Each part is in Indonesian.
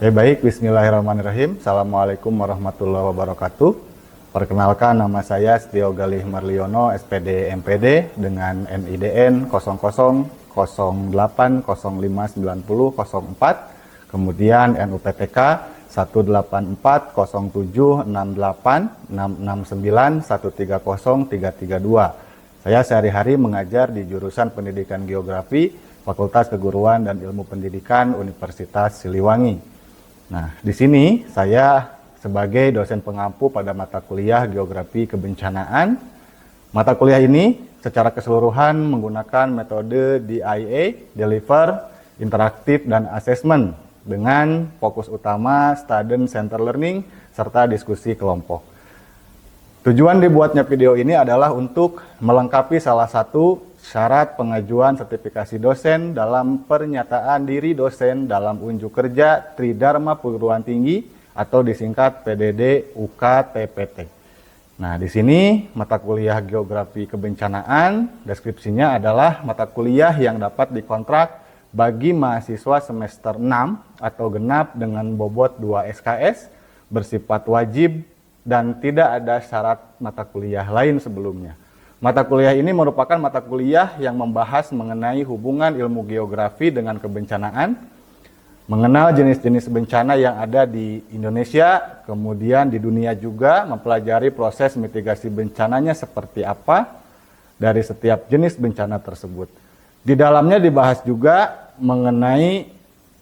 Baik, bismillahirrahmanirrahim. Assalamualaikum warahmatullahi wabarakatuh. Perkenalkan, nama saya Setio Galih Marliono, SPD MPD dengan NIDN 0008059004, kemudian NUPTK 18407686691303332. Saya sehari-hari mengajar di jurusan Pendidikan Geografi, Fakultas Keguruan dan Ilmu Pendidikan Universitas Siliwangi. Nah, di sini saya sebagai dosen pengampu pada mata kuliah Geografi Kebencanaan. Mata kuliah ini secara keseluruhan menggunakan metode DIA, Deliver, Interaktif, dan Assessment dengan fokus utama Student Center Learning serta diskusi kelompok. Tujuan dibuatnya video ini adalah untuk melengkapi salah satu syarat pengajuan sertifikasi dosen dalam pernyataan diri dosen dalam unjuk kerja Tridharma Perguruan Tinggi atau disingkat PDD UKTPT. Nah, di sini mata kuliah Geografi Kebencanaan, deskripsinya adalah mata kuliah yang dapat dikontrak bagi mahasiswa semester 6 atau genap dengan bobot 2 SKS, bersifat wajib dan tidak ada syarat mata kuliah lain sebelumnya. Mata kuliah ini merupakan mata kuliah yang membahas mengenai hubungan ilmu geografi dengan kebencanaan, mengenal jenis-jenis bencana yang ada di Indonesia, kemudian di dunia juga mempelajari proses mitigasi bencananya seperti apa dari setiap jenis bencana tersebut. Di dalamnya dibahas juga mengenai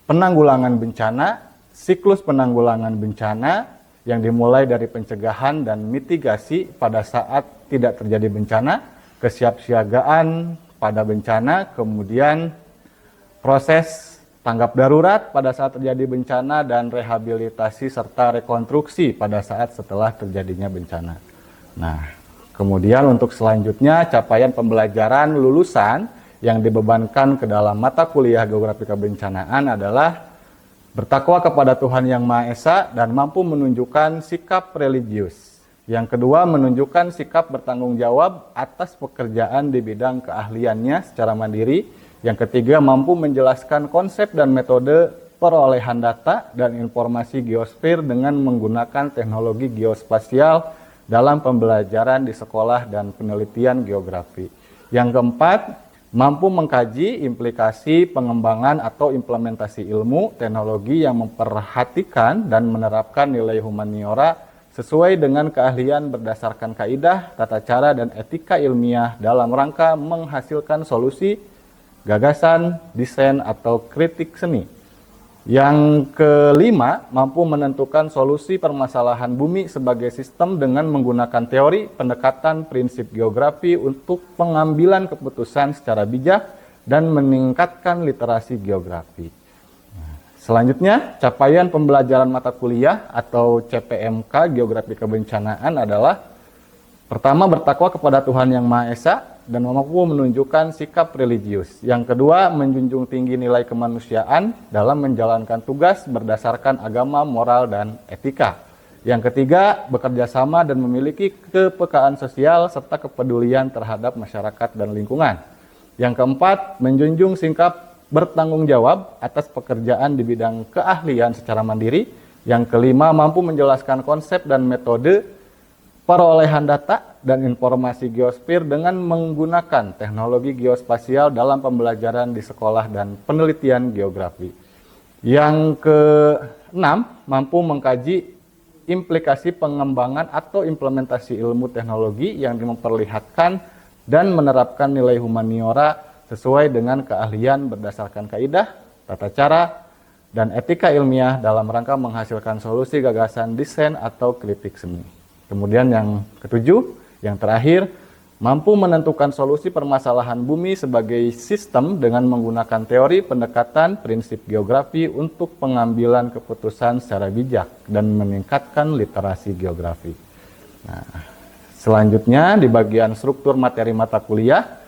penanggulangan bencana, siklus penanggulangan bencana yang dimulai dari pencegahan dan mitigasi pada saat tidak terjadi bencana, kesiapsiagaan pada bencana, kemudian proses tanggap darurat pada saat terjadi bencana, dan rehabilitasi serta rekonstruksi pada saat setelah terjadinya bencana. Nah, kemudian untuk selanjutnya capaian pembelajaran lulusan yang dibebankan ke dalam mata kuliah Geografi Kebencanaan adalah bertakwa kepada Tuhan Yang Maha Esa dan mampu menunjukkan sikap religius. Yang kedua, menunjukkan sikap bertanggung jawab atas pekerjaan di bidang keahliannya secara mandiri. Yang ketiga, mampu menjelaskan konsep dan metode perolehan data dan informasi geosfer dengan menggunakan teknologi geospasial dalam pembelajaran di sekolah dan penelitian geografi. Yang keempat, mampu mengkaji implikasi pengembangan atau implementasi ilmu teknologi yang memperhatikan dan menerapkan nilai humaniora sesuai dengan keahlian berdasarkan kaidah, tata cara, dan etika ilmiah dalam rangka menghasilkan solusi, gagasan, desain, atau kritik seni. Yang kelima, mampu menentukan solusi permasalahan bumi sebagai sistem dengan menggunakan teori, pendekatan, prinsip geografi untuk pengambilan keputusan secara bijak dan meningkatkan literasi geografi. Selanjutnya, capaian pembelajaran mata kuliah atau CPMK Geografi Kebencanaan adalah pertama, bertakwa kepada Tuhan Yang Maha Esa dan mampu menunjukkan sikap religius. Yang kedua, menjunjung tinggi nilai kemanusiaan dalam menjalankan tugas berdasarkan agama, moral, dan etika. Yang ketiga, bekerja sama dan memiliki kepekaan sosial serta kepedulian terhadap masyarakat dan lingkungan. Yang keempat, menjunjung sikap bertanggung jawab atas pekerjaan di bidang keahlian secara mandiri. Yang kelima, mampu menjelaskan konsep dan metode perolehan data dan informasi geosfer dengan menggunakan teknologi geospasial dalam pembelajaran di sekolah dan penelitian geografi. Yang keenam, mampu mengkaji implikasi pengembangan atau implementasi ilmu teknologi yang memperlihatkan dan menerapkan nilai humaniora sesuai dengan keahlian berdasarkan kaidah, tata cara, dan etika ilmiah dalam rangka menghasilkan solusi, gagasan, desain, atau kritik seni. Kemudian yang ketujuh, yang terakhir, mampu menentukan solusi permasalahan bumi sebagai sistem dengan menggunakan teori, pendekatan, prinsip geografi untuk pengambilan keputusan secara bijak dan meningkatkan literasi geografi. Nah, selanjutnya di bagian struktur materi mata kuliah,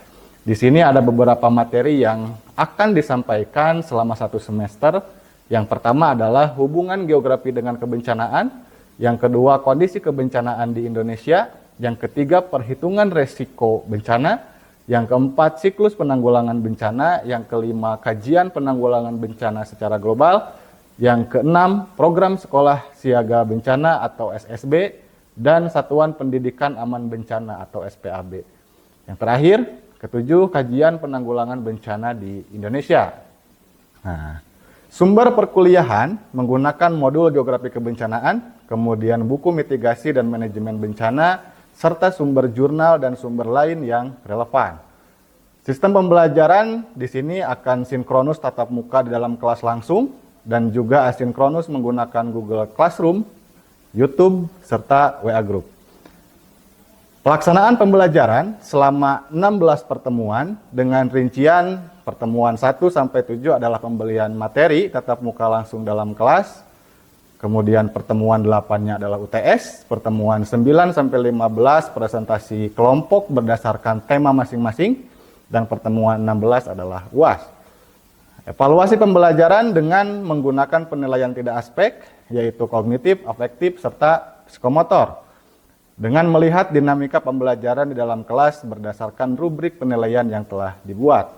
di sini ada beberapa materi yang akan disampaikan selama 1 semester. Yang pertama adalah hubungan geografi dengan kebencanaan. Yang kedua, kondisi kebencanaan di Indonesia. Yang ketiga, perhitungan resiko bencana. Yang keempat, siklus penanggulangan bencana. Yang kelima, kajian penanggulangan bencana secara global. Yang keenam, program sekolah siaga bencana atau SSB, dan satuan pendidikan aman bencana atau SPAB. Yang terakhir, ketujuh, kajian penanggulangan bencana di Indonesia. Nah, sumber perkuliahan menggunakan modul geografi kebencanaan, kemudian buku mitigasi dan manajemen bencana, serta sumber jurnal dan sumber lain yang relevan. Sistem pembelajaran di sini akan sinkronus tatap muka di dalam kelas langsung, dan juga asinkronus menggunakan Google Classroom, YouTube, serta WA Group. Pelaksanaan pembelajaran selama 16 pertemuan dengan rincian pertemuan 1 sampai 7 adalah pembelian materi tatap muka langsung dalam kelas. Kemudian pertemuan 8-nya adalah UTS, pertemuan 9 sampai 15 presentasi kelompok berdasarkan tema masing-masing, dan pertemuan 16 adalah UAS. Evaluasi pembelajaran dengan menggunakan penilaian tidak aspek, yaitu kognitif, afektif, serta psikomotor. Dengan melihat dinamika pembelajaran di dalam kelas berdasarkan rubrik penilaian yang telah dibuat.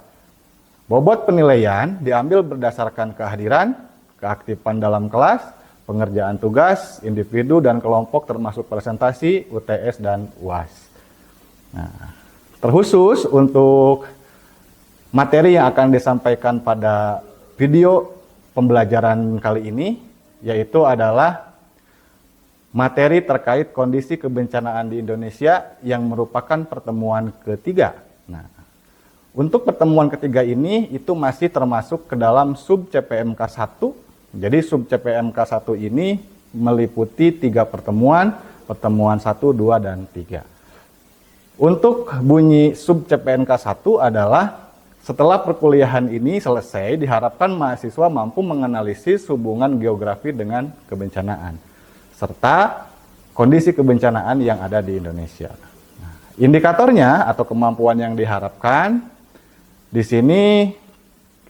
Bobot penilaian diambil berdasarkan kehadiran, keaktifan dalam kelas, pengerjaan tugas, individu dan kelompok termasuk presentasi, UTS, dan UAS. Nah, terkhusus untuk materi yang akan disampaikan pada video pembelajaran kali ini, yaitu adalah materi terkait kondisi kebencanaan di Indonesia yang merupakan pertemuan ketiga. Nah, untuk pertemuan ketiga ini itu masih termasuk ke dalam sub CPMK 1. Jadi sub CPMK 1 ini meliputi 3 pertemuan, pertemuan 1, 2, dan 3. Untuk bunyi sub CPMK 1 adalah setelah perkuliahan ini selesai, diharapkan mahasiswa mampu menganalisis hubungan geografi dengan kebencanaan, serta kondisi kebencanaan yang ada di Indonesia. Nah, indikatornya atau kemampuan yang diharapkan di sini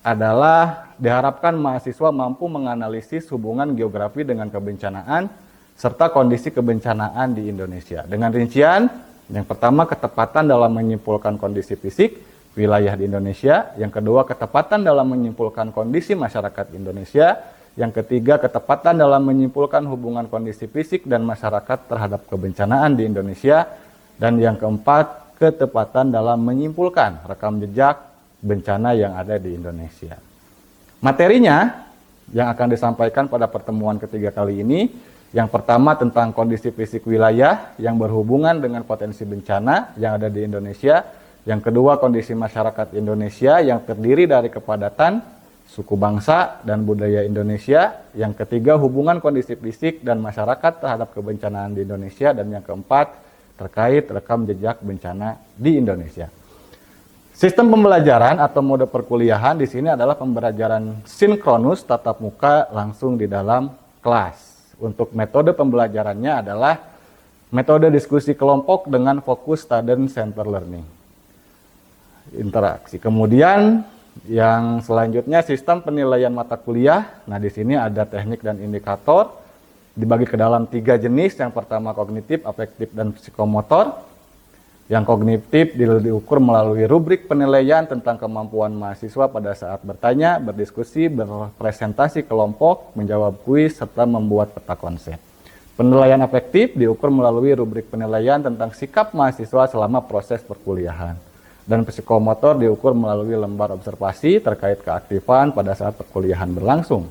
adalah diharapkan mahasiswa mampu menganalisis hubungan geografi dengan kebencanaan, serta kondisi kebencanaan di Indonesia. Dengan rincian, yang pertama ketepatan dalam menyimpulkan kondisi fisik wilayah di Indonesia, yang kedua ketepatan dalam menyimpulkan kondisi masyarakat Indonesia, yang ketiga ketepatan dalam menyimpulkan hubungan kondisi fisik dan masyarakat terhadap kebencanaan di Indonesia, dan yang keempat ketepatan dalam menyimpulkan rekam jejak bencana yang ada di Indonesia. Materinya yang akan disampaikan pada pertemuan ketiga kali ini, yang pertama tentang kondisi fisik wilayah yang berhubungan dengan potensi bencana yang ada di Indonesia. Yang kedua, kondisi masyarakat Indonesia yang terdiri dari kepadatan suku bangsa dan budaya Indonesia. Yang ketiga, hubungan kondisi fisik dan masyarakat terhadap kebencanaan di Indonesia. Dan yang keempat, terkait rekam jejak bencana di Indonesia. Sistem pembelajaran atau mode perkuliahan di sini adalah pembelajaran sinkronus tatap muka langsung di dalam kelas. Untuk metode pembelajarannya adalah metode diskusi kelompok dengan fokus student center learning. Interaksi. Kemudian yang selanjutnya sistem penilaian mata kuliah. Nah, di sini ada teknik dan indikator dibagi ke dalam 3 jenis. Yang pertama kognitif, afektif, dan psikomotor. Yang kognitif diukur melalui rubrik penilaian tentang kemampuan mahasiswa pada saat bertanya, berdiskusi, berpresentasi kelompok, menjawab kuis, serta membuat peta konsep. Penilaian afektif diukur melalui rubrik penilaian tentang sikap mahasiswa selama proses perkuliahan. Dan psikomotor diukur melalui lembar observasi terkait keaktifan pada saat perkuliahan berlangsung.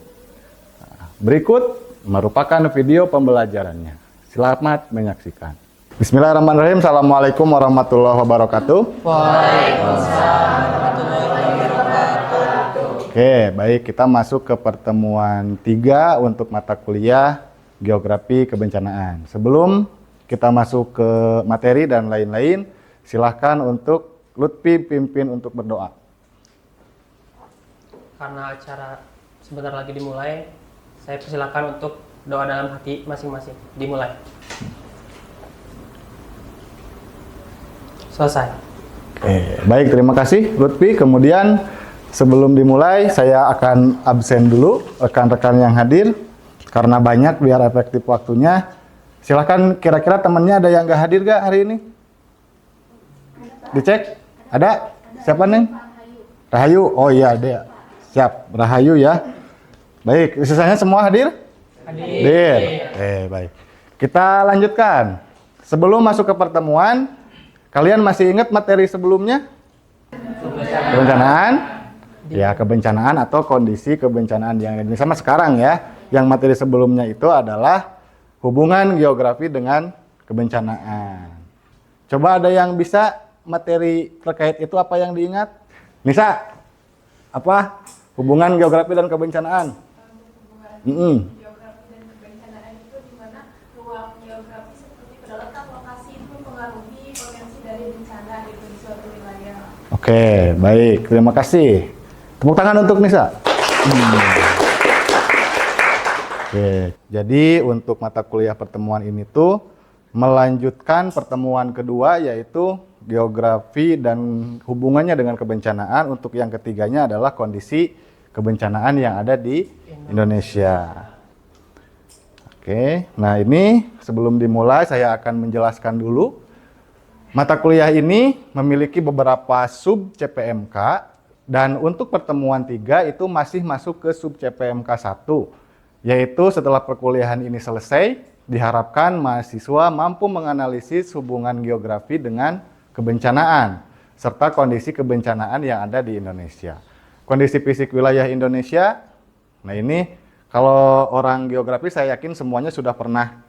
Nah, berikut merupakan video pembelajarannya. Selamat menyaksikan. Bismillahirrahmanirrahim. Assalamualaikum warahmatullahi wabarakatuh. Waalaikumsalam warahmatullahi wabarakatuh. Oke, baik, kita masuk ke pertemuan 3 untuk mata kuliah Geografi Kebencanaan. Sebelum kita masuk ke materi dan lain-lain, silahkan untuk Lutfi pimpin untuk berdoa. Karena acara sebentar lagi dimulai, saya persilakan untuk doa dalam hati masing-masing. Dimulai. Selesai. Baik, terima kasih Lutfi. Kemudian sebelum dimulai, saya akan absen dulu rekan-rekan yang hadir. Karena banyak, biar efektif waktunya. Silahkan, kira-kira temannya ada yang nggak hadir nggak hari ini? Dicek? Ada? Siapa, Neng? Rahayu. Oh iya, ada. Siap, Rahayu ya. Baik, sisanya semua hadir? Hadir. Baik. Kita lanjutkan. Sebelum masuk ke pertemuan, kalian masih ingat materi sebelumnya? Kebencanaan? Ya, kebencanaan atau kondisi kebencanaan yang ini sama sekarang ya. Yang materi sebelumnya itu adalah hubungan geografi dengan kebencanaan. Coba ada yang bisa materi terkait itu apa yang diingat? Nisa, apa? Hubungan geografi dan kebencanaan. Geografi dan kebencanaan itu di mana ruang geografi seperti pada letak lokasi itu mempengaruhi potensi dari bencana di suatu wilayah. Oke, baik. Terima kasih. Tepuk tangan untuk Nisa. Oke, jadi untuk mata kuliah pertemuan ini tuh melanjutkan pertemuan kedua yaitu geografi dan hubungannya dengan kebencanaan. Untuk yang ketiganya adalah kondisi kebencanaan yang ada di Indonesia. Oke, nah ini sebelum dimulai saya akan menjelaskan dulu. Mata kuliah ini memiliki beberapa sub CPMK dan untuk pertemuan 3 itu masih masuk ke sub CPMK 1. Yaitu setelah perkuliahan ini selesai, diharapkan mahasiswa mampu menganalisis hubungan geografi dengan kebencanaan, serta kondisi kebencanaan yang ada di Indonesia. Kondisi fisik wilayah Indonesia, nah ini kalau orang geografi saya yakin semuanya sudah pernah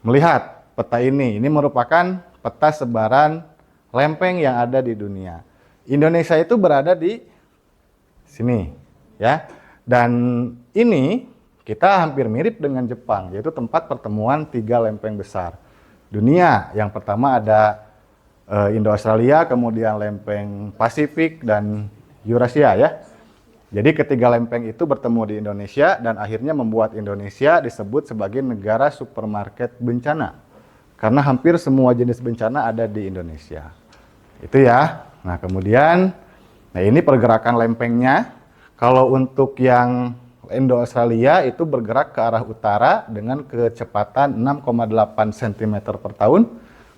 melihat peta ini. Ini merupakan peta sebaran lempeng yang ada di dunia. Indonesia itu berada di sini, ya. Dan ini kita hampir mirip dengan Jepang, yaitu tempat pertemuan 3 lempeng besar dunia. Yang pertama ada Indo-Australia, kemudian lempeng Pasifik dan Eurasia ya. Jadi ketiga lempeng itu bertemu di Indonesia dan akhirnya membuat Indonesia disebut sebagai negara supermarket bencana. Karena hampir semua jenis bencana ada di Indonesia. Itu ya. Nah kemudian, nah ini pergerakan lempengnya. Kalau untuk yang Indo-Australia itu bergerak ke arah utara dengan kecepatan 6,8 cm per tahun.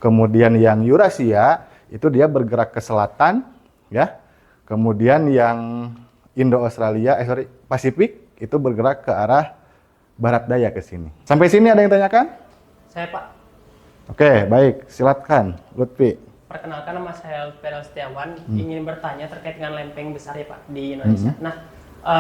Kemudian yang Eurasia itu dia bergerak ke selatan, ya. Kemudian yang Pasifik itu bergerak ke arah barat daya ke sini. Sampai sini ada yang tanyakan? Saya Pak. Oke, baik. Silakan, Lutfi. Perkenalkan, nama saya Lutfi Setiawan. Ingin bertanya terkait dengan lempeng besar ya Pak di Indonesia. Nah,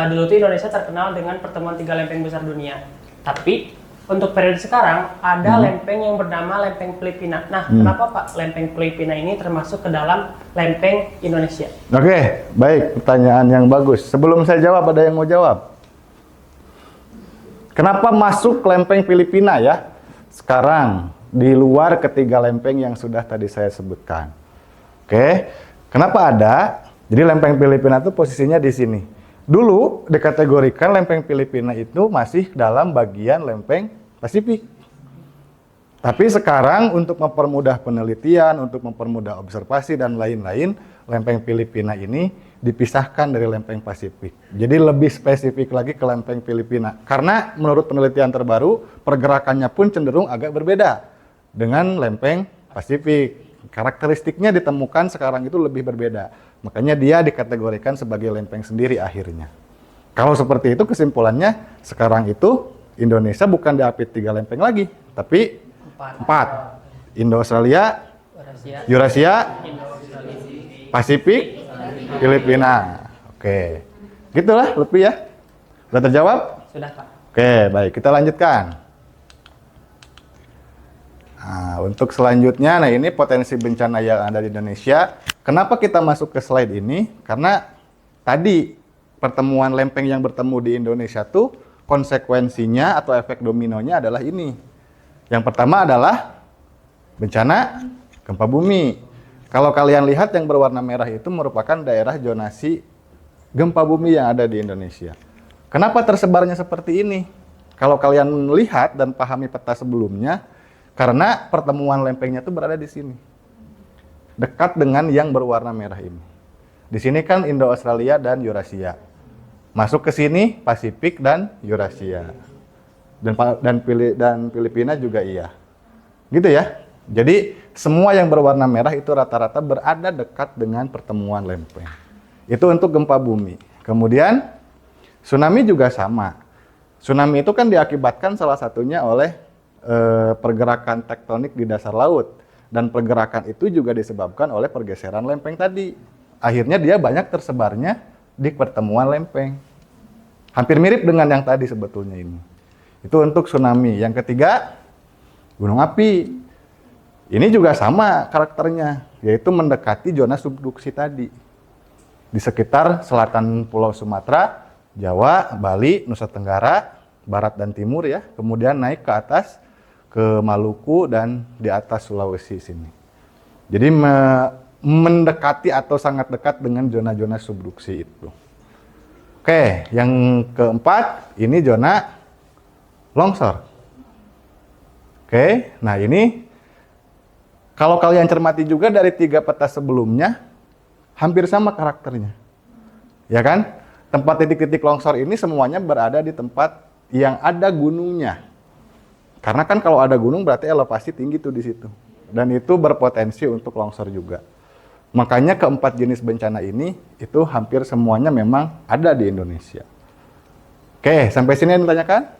dulu tuh Indonesia terkenal dengan pertemuan 3 lempeng besar dunia. Tapi untuk periode sekarang ada lempeng yang bernama lempeng Filipina. Nah, kenapa Pak lempeng Filipina ini termasuk ke dalam lempeng Indonesia? Oke, baik. Pertanyaan yang bagus. Sebelum saya jawab, ada yang mau jawab? Kenapa masuk lempeng Filipina ya? Sekarang di luar ketiga lempeng yang sudah tadi saya sebutkan. Oke, kenapa ada? Jadi lempeng Filipina itu posisinya di sini. Dulu dikategorikan lempeng Filipina itu masih dalam bagian lempeng Pasifik. Tapi sekarang untuk mempermudah penelitian, untuk mempermudah observasi dan lain-lain, lempeng Filipina ini dipisahkan dari lempeng Pasifik. Jadi lebih spesifik lagi ke lempeng Filipina. Karena menurut penelitian terbaru, pergerakannya pun cenderung agak berbeda dengan lempeng Pasifik. Karakteristiknya ditemukan sekarang itu lebih berbeda. Makanya dia dikategorikan sebagai lempeng sendiri akhirnya. Kalau seperti itu kesimpulannya, sekarang itu Indonesia bukan diapit 3 lempeng lagi, tapi 4. Indo-Australia, Eurasia, Pasifik, Filipina. Oke. Gitulah lebih ya. Sudah terjawab? Sudah Pak. Oke, baik. Kita lanjutkan. Nah, untuk selanjutnya, nah ini potensi bencana yang ada di Indonesia. Kenapa kita masuk ke slide ini? Karena tadi pertemuan lempeng yang bertemu di Indonesia tuh konsekuensinya atau efek dominonya adalah ini. Yang pertama adalah bencana gempa bumi. Kalau kalian lihat yang berwarna merah itu merupakan daerah zonasi gempa bumi yang ada di Indonesia. Kenapa tersebarnya seperti ini? Kalau kalian lihat dan pahami peta sebelumnya, karena pertemuan lempengnya itu berada di sini. Dekat dengan yang berwarna merah ini. Di sini kan Indo-Australia dan Eurasia. Masuk ke sini Pasifik dan Eurasia. Dan Filipina juga iya. Gitu ya. Jadi semua yang berwarna merah itu rata-rata berada dekat dengan pertemuan lempeng. Itu untuk gempa bumi. Kemudian tsunami juga sama. Tsunami itu kan diakibatkan salah satunya oleh pergerakan tektonik di dasar laut. Dan pergerakan itu juga disebabkan oleh pergeseran lempeng tadi. Akhirnya dia banyak tersebarnya di pertemuan lempeng. Hampir mirip dengan yang tadi sebetulnya ini. Itu untuk tsunami. Yang ketiga, gunung api. Ini juga sama karakternya, yaitu mendekati zona subduksi tadi. Di sekitar selatan Pulau Sumatera, Jawa, Bali, Nusa Tenggara, Barat dan Timur ya. Kemudian naik ke atas, ke Maluku dan di atas Sulawesi sini. Jadi mendekati atau sangat dekat dengan zona-zona subduksi itu. Oke, yang keempat, ini zona longsor. Oke, nah ini kalau kalian cermati juga dari 3 peta sebelumnya, hampir sama karakternya. Ya kan? Tempat titik-titik longsor ini semuanya berada di tempat yang ada gunungnya. Karena kan kalau ada gunung berarti elevasi tinggi tuh di situ. Dan itu berpotensi untuk longsor juga. Makanya keempat jenis bencana ini itu hampir semuanya memang ada di Indonesia. Oke, sampai sini yang ditanyakan?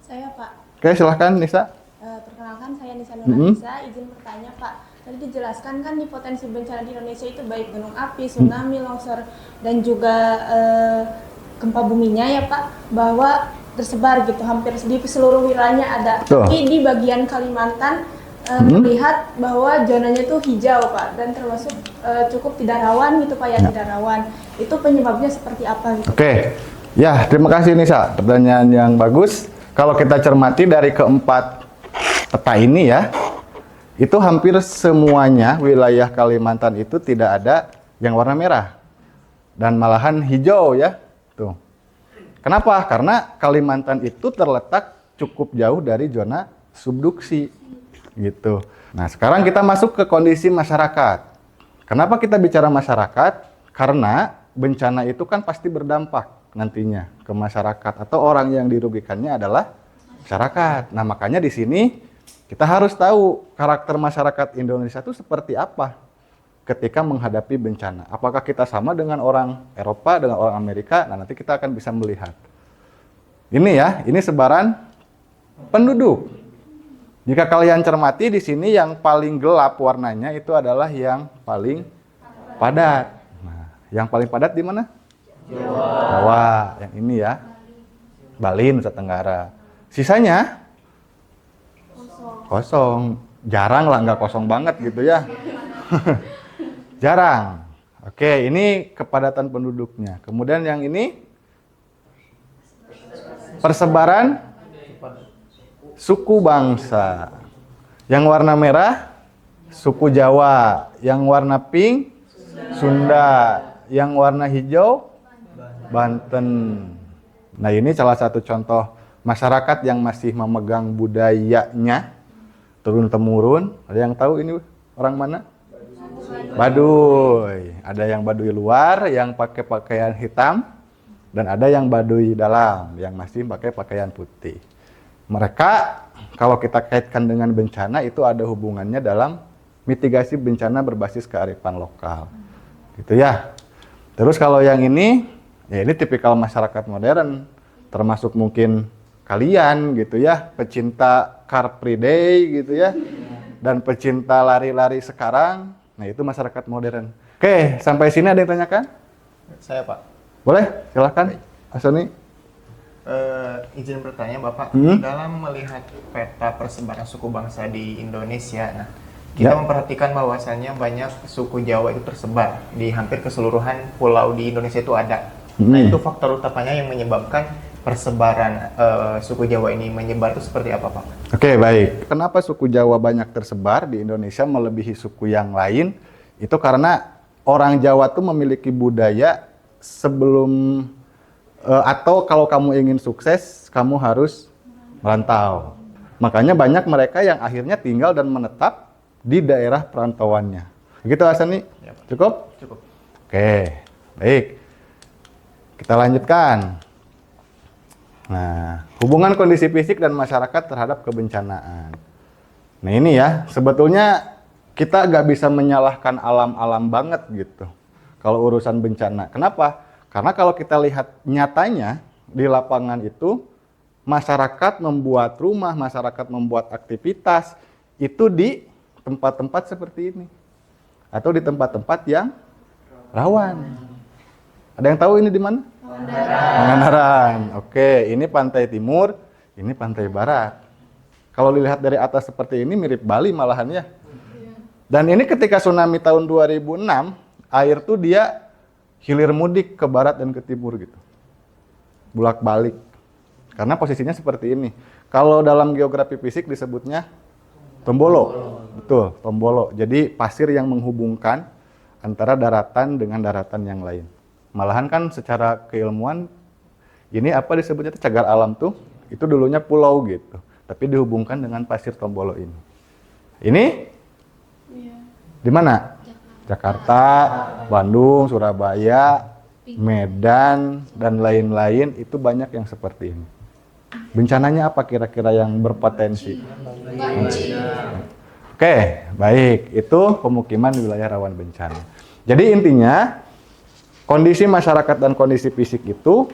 Saya Pak. Oke, silahkan Nisa. Perkenalkan saya Nisa Nurhanisa, izin bertanya Pak. Tadi dijelaskan kan di potensi bencana di Indonesia itu baik gunung api, tsunami, longsor, dan juga gempa buminya ya Pak, bahwa tersebar gitu hampir di seluruh wilayahnya ada. Tuh. Tapi di bagian Kalimantan melihat bahwa zonanya itu hijau Pak, dan termasuk cukup tidak rawan gitu Pak ya, tidak rawan. Itu penyebabnya seperti apa gitu? Oke, ya terima kasih Nisa, pertanyaan yang bagus. Kalau kita cermati dari keempat peta ini ya, itu hampir semuanya wilayah Kalimantan itu tidak ada yang warna merah. Dan malahan hijau ya, tuh. Kenapa? Karena Kalimantan itu terletak cukup jauh dari zona subduksi, gitu. Nah, sekarang kita masuk ke kondisi masyarakat. Kenapa kita bicara masyarakat? Karena bencana itu kan pasti berdampak nantinya ke masyarakat atau orang yang dirugikannya adalah masyarakat. Nah, makanya di sini kita harus tahu karakter masyarakat Indonesia itu seperti apa ketika menghadapi bencana. Apakah kita sama dengan orang Eropa, dengan orang Amerika? Nah, nanti kita akan bisa melihat. Ini ya, ini sebaran penduduk. Jika kalian cermati di sini yang paling gelap warnanya itu adalah yang paling padat. Nah, yang paling padat di mana? Jawa. Yang ini ya. Bali, Nusa Tenggara. Sisanya kosong. Jarang lah, nggak kosong banget gitu ya. Jarang. Oke, ini kepadatan penduduknya. Kemudian yang ini persebaran suku bangsa. Yang warna merah suku Jawa, yang warna pink Sunda, yang warna hijau Banten. Nah, ini salah satu contoh masyarakat yang masih memegang budayanya turun-temurun. Ada yang tahu ini orang mana? Baduy. Ada yang Baduy luar yang pakai pakaian hitam dan ada yang Baduy dalam yang masih pakai pakaian putih. Mereka kalau kita kaitkan dengan bencana itu ada hubungannya dalam mitigasi bencana berbasis kearifan lokal. Gitu ya. Terus kalau yang ini, ya ini tipikal masyarakat modern, termasuk mungkin kalian gitu ya, pecinta Car Free Day gitu ya, dan pecinta lari-lari sekarang. Nah, itu masyarakat modern. Oke, sampai sini ada yang tanyakan? Saya Pak. Boleh, silahkan. Asoni. Izin bertanya Bapak, dalam melihat peta persebaran suku bangsa di Indonesia, nah, kita memperhatikan bahwasannya banyak suku Jawa itu tersebar di hampir keseluruhan pulau di Indonesia itu ada. Nah, itu faktor utamanya yang menyebabkan persebaran suku Jawa ini menyebar itu seperti apa Pak? Oke, baik. Kenapa suku Jawa banyak tersebar di Indonesia melebihi suku yang lain? Itu karena orang Jawa tuh memiliki budaya sebelum atau kalau kamu ingin sukses, kamu harus merantau. Makanya banyak mereka yang akhirnya tinggal dan menetap di daerah perantauannya. Begitu Asani? Ya, Pak. Cukup? Cukup. Oke, baik. Kita lanjutkan. Nah, hubungan kondisi fisik dan masyarakat terhadap kebencanaan. Nah ini ya, sebetulnya kita nggak bisa menyalahkan alam-alam banget gitu kalau urusan bencana. Kenapa? Karena kalau kita lihat nyatanya di lapangan itu masyarakat membuat rumah, masyarakat membuat aktivitas itu di tempat-tempat seperti ini atau di tempat-tempat yang rawan. Ada yang tahu ini di mana? Pangandaran. Oke, ini pantai timur, ini pantai barat. Kalau dilihat dari atas seperti ini mirip Bali malahan ya. Dan ini ketika tsunami tahun 2006, air tuh dia hilir mudik ke barat dan ke timur gitu. Bolak-balik. Karena posisinya seperti ini. Kalau dalam geografi fisik disebutnya tombolo. Betul, tombolo. Jadi pasir yang menghubungkan antara daratan dengan daratan yang lain. Malahan kan secara keilmuan ini apa disebutnya cagar alam tuh itu dulunya pulau gitu. Tapi dihubungkan dengan pasir tombolo ini. Ini di mana? Jakarta, Bandung, Surabaya, Medan, dan lain-lain itu banyak yang seperti ini. Bencananya apa kira-kira yang berpotensi? Oke, baik. Itu pemukiman di wilayah rawan bencana. Jadi intinya, kondisi masyarakat dan kondisi fisik itu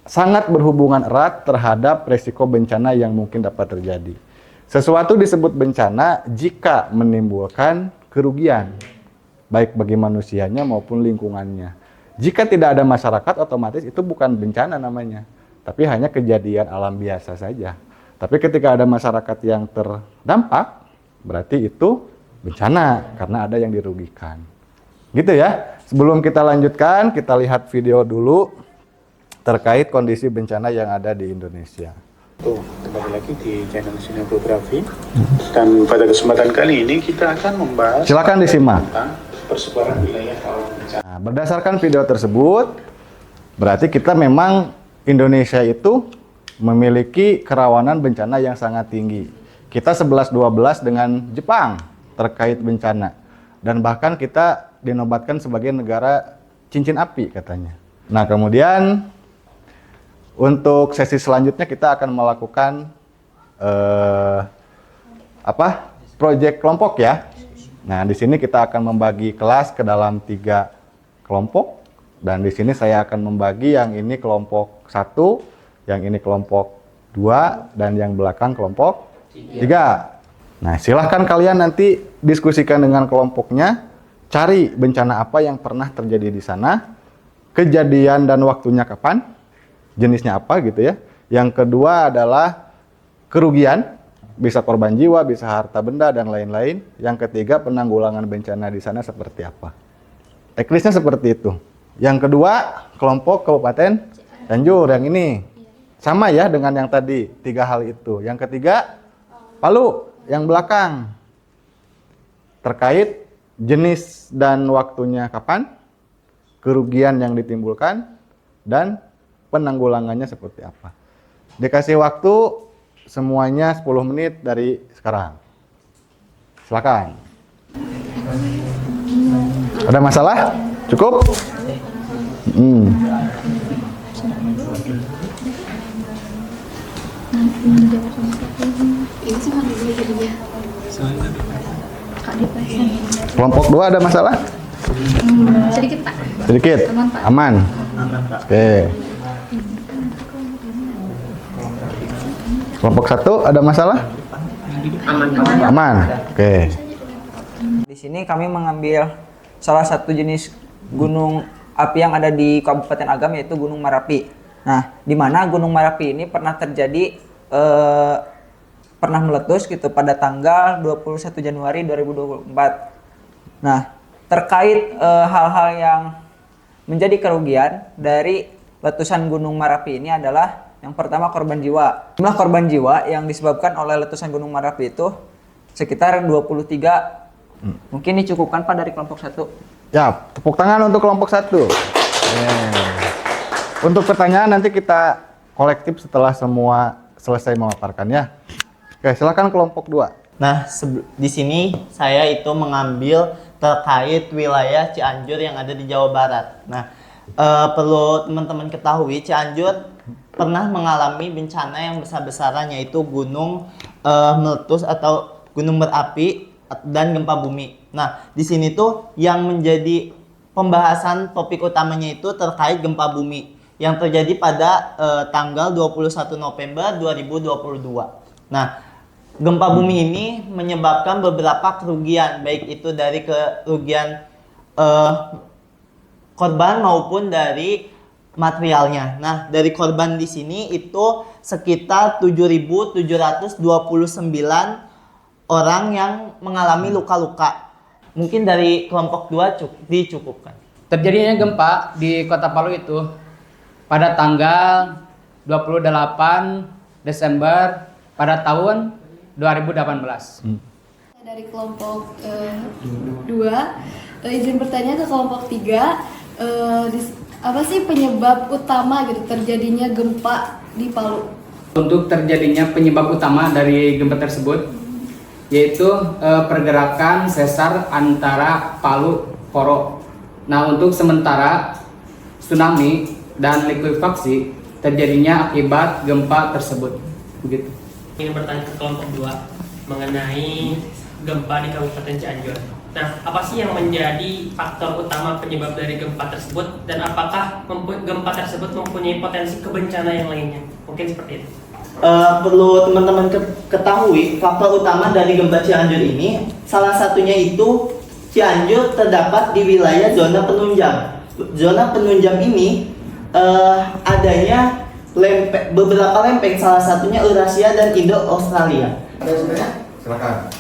sangat berhubungan erat terhadap resiko bencana yang mungkin dapat terjadi. Sesuatu disebut bencana jika menimbulkan kerugian, baik bagi manusianya maupun lingkungannya. Jika tidak ada masyarakat, otomatis itu bukan bencana namanya, tapi hanya kejadian alam biasa saja. Tapi ketika ada masyarakat yang terdampak, berarti itu bencana karena ada yang dirugikan. Gitu ya. Sebelum kita lanjutkan, kita lihat video dulu terkait kondisi bencana yang ada di Indonesia. Kembali lagi di channel Sineografi dan pada kesempatan kali ini kita akan membahas Silakan disimak. tentang persebaran wilayah rawan bencana. Nah, berdasarkan video tersebut, berarti kita memang Indonesia itu memiliki kerawanan bencana yang sangat tinggi. Kita 11-12 dengan Jepang terkait bencana. Dan bahkan kita dinobatkan sebagai negara cincin api katanya. Nah, kemudian untuk sesi selanjutnya kita akan melakukan proyek kelompok ya. Nah, di sini kita akan membagi kelas ke dalam 3 kelompok. Dan di sini saya akan membagi yang ini kelompok 1, yang ini kelompok 2, dan yang belakang kelompok 3. Nah, silahkan kalian nanti diskusikan dengan kelompoknya, cari bencana apa yang pernah terjadi di sana, kejadian dan waktunya kapan, jenisnya apa gitu ya. Yang kedua adalah kerugian, bisa korban jiwa, bisa harta benda, dan lain-lain. Yang ketiga, penanggulangan bencana di sana seperti apa. Teknisnya seperti itu. Yang kedua, kelompok Kabupaten Cianjur, yang ini. Sama ya dengan yang tadi, 3 hal itu. Yang ketiga, Palu, yang belakang. Terkait jenis dan waktunya kapan, kerugian yang ditimbulkan, dan penanggulangannya seperti apa. Dikasih waktu semuanya 10 menit dari sekarang. Silakan. Ada masalah? Cukup? Kelompok 2 ada masalah? Sedikit Pak. Sedikit? Aman, Pak. Aman? Oke. Kelompok 1 ada masalah? Aman? Oke. Di sini kami mengambil salah satu jenis gunung api yang ada di Kabupaten Agam, yaitu Gunung Merapi. Nah, di mana Gunung Merapi ini pernah terjadi pernah meletus gitu pada tanggal 21 Januari 2024. Nah, terkait hal-hal yang menjadi kerugian dari letusan Gunung Merapi ini adalah yang pertama korban jiwa. Jumlah korban jiwa yang disebabkan oleh letusan Gunung Merapi itu sekitar 23. Mungkin dicukupkan Pak dari kelompok 1. Ya, tepuk tangan untuk kelompok 1. Untuk pertanyaan nanti kita kolektif setelah semua selesai memaparkan ya. Oke, silakan kelompok 2. Nah, di sini saya itu mengambil terkait wilayah Cianjur yang ada di Jawa Barat. Nah, perlu teman-teman ketahui, Cianjur pernah mengalami bencana yang besar-besaran, yaitu gunung meletus atau gunung berapi dan gempa bumi. Nah, di sini tuh yang menjadi pembahasan topik utamanya itu terkait gempa bumi. yang terjadi pada tanggal 21 November 2022. Nah, gempa bumi ini menyebabkan beberapa kerugian, baik itu dari kerugian korban maupun dari materialnya. Nah, dari korban di sini itu sekitar 7.729 orang yang mengalami luka-luka. Mungkin dari kelompok 2 dicukupkan. Terjadinya gempa di Kota Palu itu pada tanggal 28 Desember pada tahun 2018. Dari kelompok 2, izin bertanya ke kelompok 3, apa sih penyebab utama gitu terjadinya gempa di Palu? Untuk terjadinya penyebab utama dari gempa tersebut yaitu pergerakan sesar antara Palu Koro. Nah, untuk sementara tsunami dan likuifaksi terjadinya akibat gempa tersebut. Begitu. Ingin bertanya ke kelompok 2 mengenai gempa di Kabupaten Cianjur. Nah, apa sih yang menjadi faktor utama penyebab dari gempa tersebut dan apakah gempa tersebut mempunyai potensi kebencana yang lainnya? Mungkin seperti itu. Perlu teman-teman ketahui faktor utama dari gempa Cianjur ini, salah satunya itu Cianjur terdapat di wilayah zona penunjang. Zona penunjang ini adanya beberapa lempeng, salah satunya Eurasia dan Indo-Australia. Silakan.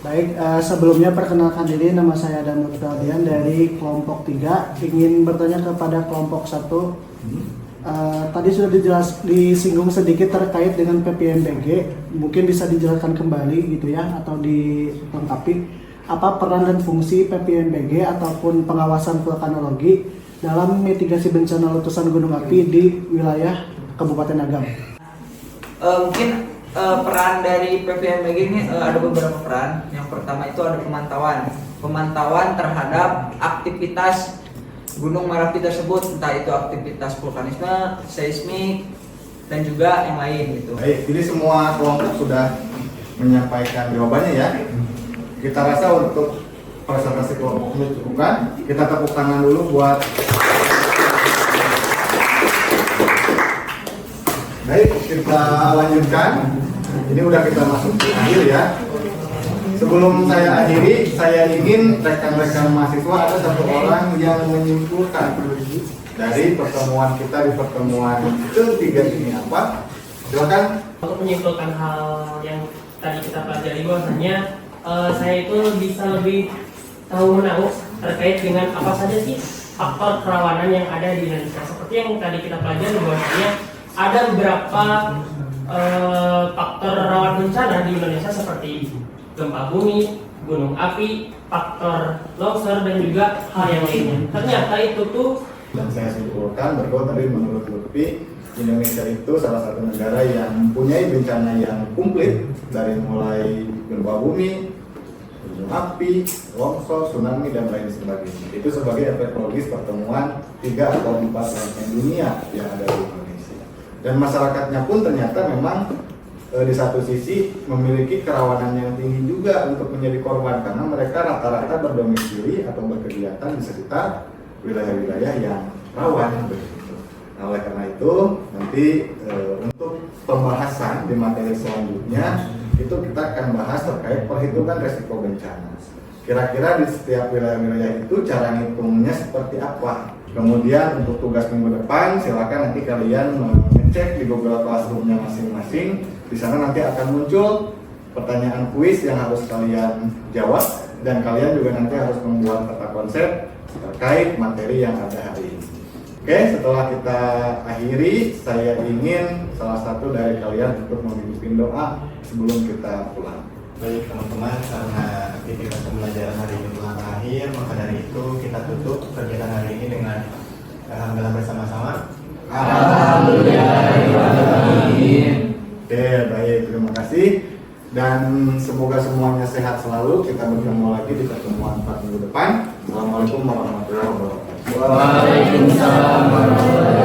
Baik, sebelumnya perkenalkan diri, nama saya Adam Lutfian dari kelompok 3. Ingin bertanya kepada kelompok 1. Tadi sudah disinggung sedikit terkait dengan PPNBG. Mungkin bisa dijelaskan kembali gitu ya, atau dilengkapi. Apa peran dan fungsi PPNBG ataupun pengawasan vulkanologi dalam mitigasi bencana letusan gunung api di wilayah Kabupaten Agam? Mungkin peran dari PVMBG ini ada beberapa peran. Yang pertama itu ada pemantauan terhadap aktivitas Gunung Merapi tersebut, entah itu aktivitas vulkanisme, seismik, dan juga yang lain gitu. Baik, jadi semua kelompok sudah menyampaikan jawabannya ya. Kita rasa untuk presentasi kelompok ini cukupkan. Kita tepuk tangan dulu buat. Baik, kita lanjutkan. Ini udah kita masuk di akhir ya. Sebelum saya akhiri, saya ingin rekan-rekan mahasiswa ada satu orang yang menyimpulkan dari pertemuan kita di pertemuan ketiga ini apa? Silakan. Untuk menyimpulkan hal yang tadi kita pelajari, bahwasanya saya itu bisa lebih tahu menahu terkait dengan apa saja sih faktor kerawanan yang ada di Indonesia. Seperti yang tadi kita pelajari, bahwasanya ada beberapa faktor rawan bencana di Indonesia seperti gempa bumi, gunung api, faktor longsor, dan juga hal yang lainnya. Ternyata itu tuh, dan saya simpulkan bahwa tadi menurut Lutfi, Indonesia itu salah satu negara yang mempunyai bencana yang komplit dari mulai gempa bumi, gunung api, longsor, tsunami, dan lain sebagainya. Itu sebagai efek logis pertemuan 3 atau 4 lempeng dunia yang ada di Indonesia. Dan masyarakatnya pun ternyata memang di satu sisi memiliki kerawanan yang tinggi juga untuk menjadi korban karena mereka rata-rata berdomisili atau berkegiatan di sekitar wilayah-wilayah yang rawan begitu. Nah, oleh karena itu nanti untuk pembahasan di materi selanjutnya itu kita akan bahas terkait perhitungan resiko bencana. Kira-kira di setiap wilayah-wilayah itu cara ngitungnya seperti apa? Kemudian untuk tugas minggu depan silakan nanti kalian mengecek di Google Classroom-nya masing-masing. Di sana nanti akan muncul pertanyaan kuis yang harus kalian jawab dan kalian juga nanti harus membuat peta konsep terkait materi yang ada hari ini. Oke, setelah kita akhiri, saya ingin salah satu dari kalian untuk memimpin doa sebelum kita pulang. Baik teman-teman, karena aktivitas pembelajaran hari ini telah berakhir, maka dari itu kita tutup kegiatan hari ini dengan alhamdulillah bersama-sama. Alhamdulillah. Oke, baik, terima kasih. Dan semoga semuanya sehat selalu. Kita bertemu lagi di pertemuan 4 minggu depan. Assalamualaikum warahmatullahi wabarakatuh. Waalaikumsalam warahmatullahi wabarakatuh.